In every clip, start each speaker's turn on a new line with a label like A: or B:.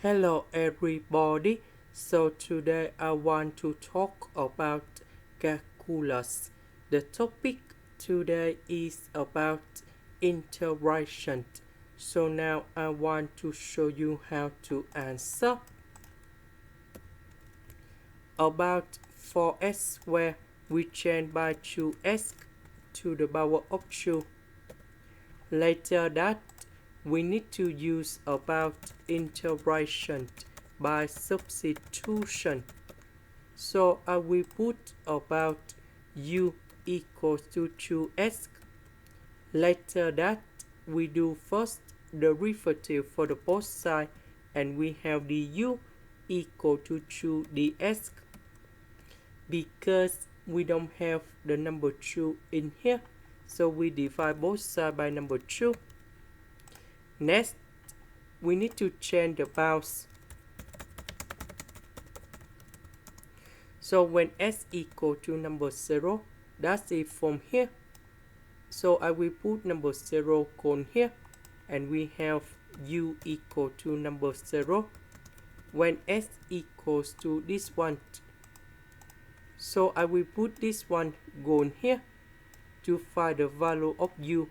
A: Hello everybody. So today I want to talk about calculus. The topic today is about integration. So now I want to show you how to answer about 4x where we change by 2x to the power of 2. Later that we need to use about integration by substitution. So I will put about u equals to 2x. Later that we do first the derivative for the both sides, and we have the u equal to 2 dx. Because we don't have the number 2 in here, so we divide both sides by number 2. Next, we need to change the bounds. So when s equal to number 0, that's it from here. So I will put number 0 on here, and we have u equal to number 0 when s equals to this one. So I will put this one on here to find the value of u.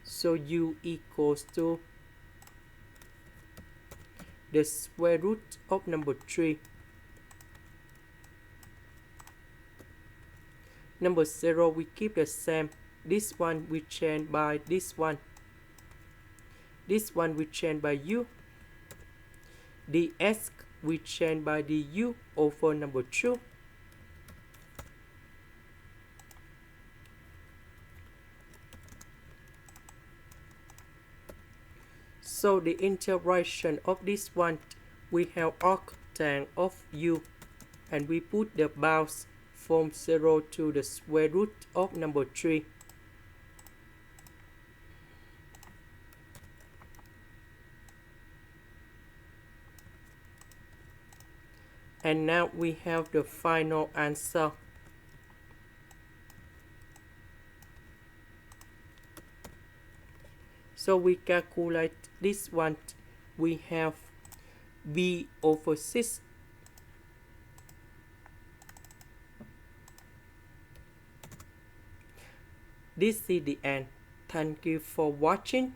A: So u equals to the square root of number 3. Number 0 we keep the same. This one we change by this one. This one we change by u. The s we change by the u over number 2. So the integration of this one, we have arctan of u, and we put the bounds from 0 to the square root of number 3. And now we have the final answer. So we calculate this one. We have b over 6. This is the end. Thank you for watching.